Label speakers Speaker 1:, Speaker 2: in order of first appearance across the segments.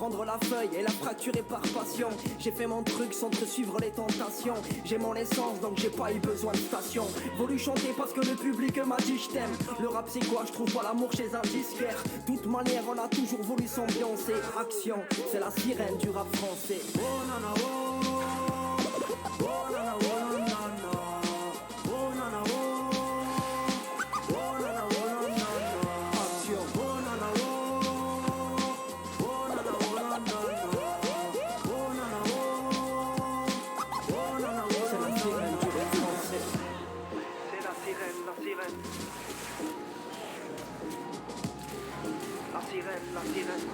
Speaker 1: prendre la feuille et la fracturer par passion. J'ai fait mon truc sans te suivre les tentations. J'ai mon essence donc j'ai pas eu besoin de station. Voulu chanter parce que le public m'a dit je t'aime. Le rap c'est quoi? Je trouve pas l'amour chez un disquaire. Toute manière on a toujours voulu s'ambiancer. Action, c'est la sirène du rap français. Oh nana oh, oh nana oh nana, oh nana oh, oh nana oh nana. Action, oh nana oh, oh nana oh nana, oh nana oh, oh nana oh. C'est la sirène du rap français.
Speaker 2: C'est la sirène, la sirène. La sirène, la sirène.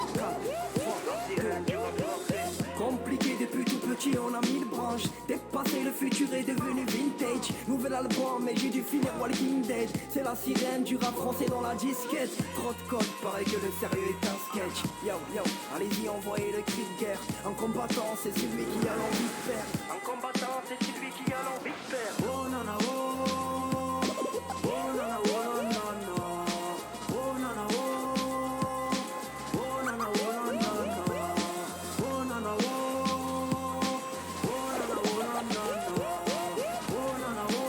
Speaker 2: La sirène du rap français.
Speaker 1: Compliqué depuis tout petit, on a 1000 branches. Dépassé, le futur est devenu vintage. Nouvel album, mais j'ai dû finir Walking Dead. C'est la sirène du rap français dans la disquette. Trop de codes, paraît que le sérieux est un sketch. Yo, yo, allez-y, envoyez le cri de guerre. Un combattant, c'est celui qui a l'envie de faire.
Speaker 2: Un combattant, c'est celui qui a l'envie de faire.
Speaker 1: Oh nana oh, oh nana oh nana, oh nana oh, oh nana oh nana, oh nana oh, oh nana oh nana, oh nana oh,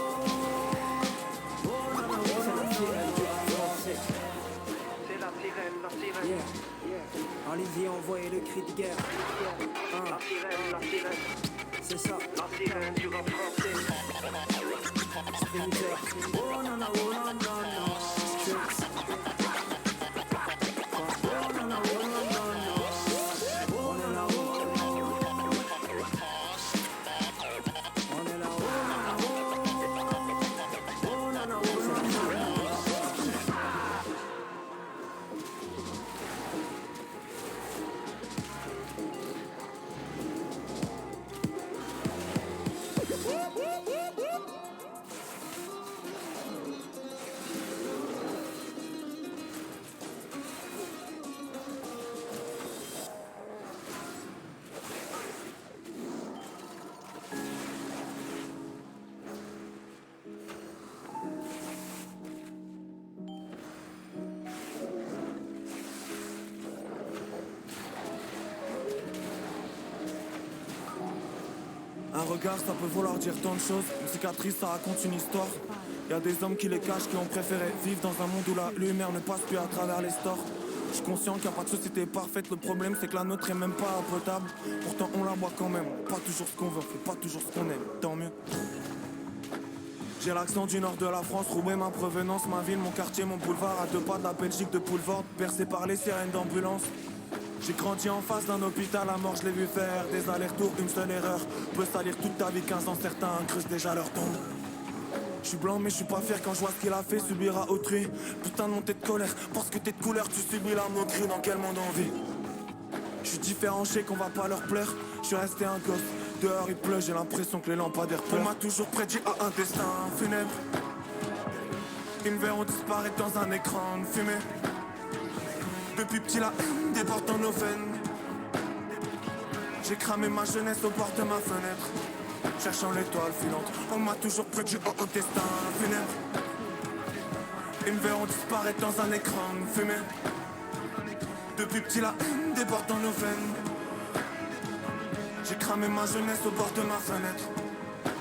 Speaker 1: oh nana oh. C'est la sirène du rap français.
Speaker 2: C'est la sirène, la sirène.
Speaker 1: Yeah, yeah. Allez-y, envoyez le cri de guerre.
Speaker 2: La sirène, la sirène.
Speaker 1: C'est ça.
Speaker 2: La sirène du rap français.
Speaker 1: Sprinter. Oh nana oh nana, Strix. Oh nana oh nana, oh nana oh. On est là, oh nana oh, oh nana oh nana.
Speaker 3: Un regard ça peut vouloir dire tant de choses. Une cicatrice ça raconte une histoire. Y'a des hommes qui les cachent, qui ont préféré vivre dans un monde où la lumière ne passe plus à travers les stores. Je suis conscient qu'il n'y a pas de société parfaite. Le problème c'est que la nôtre est même pas potable. Pourtant on la boit quand même. Pas toujours ce qu'on veut, on fait pas toujours ce qu'on aime. Tant mieux. J'ai l'accent du nord de la France, Roubaix ma provenance, ma ville, mon quartier, mon boulevard. À 2 pas de la Belgique de Poulvord, percé par les sirènes d'ambulance. J'ai grandi en face d'un hôpital, à mort je l'ai vu faire des allers-retours, une seule erreur peut salir toute ta vie, 15 ans certains creusent déjà leur tombe. Je suis blanc mais je suis pas fier quand je vois ce qu'il a fait, subir à autrui. Putain de montée de colère, parce que t'es de couleur, tu subis la moquerie, dans quel monde on vit. Je suis différent, je sais qu'on va pas leur plaire, je suis resté un gosse. Dehors il pleut, j'ai l'impression que les lampadaires pleurent. On m'a toujours prédit à un destin funèbre. Ils me verront disparaître dans un écran de fumée. Depuis petit la haine déborde dans nos veines. J'ai cramé ma jeunesse au bord de ma fenêtre, cherchant l'étoile filante. On m'a toujours prédit un destin funèbre. Ils me verront disparaître dans un écran de fumée. Depuis petit la haine déborde dans nos veines. J'ai cramé ma jeunesse au bord de ma fenêtre,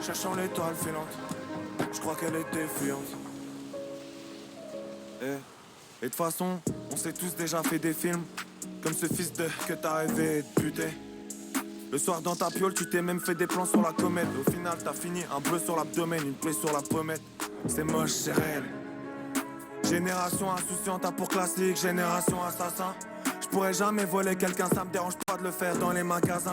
Speaker 3: cherchant l'étoile filante. Je crois qu'elle était fuyante. Et de toute façon, on s'est tous déjà fait des films comme ce fils de que t'as rêvé de buter. Le soir dans ta piole, tu t'es même fait des plans sur la comète. Au final, t'as fini un bleu sur l'abdomen, une plaie sur la pommette. C'est moche, c'est réel. Génération insouciante, à pour classique, génération assassin. Je pourrais jamais voler quelqu'un, ça me dérange pas de le faire dans les magasins.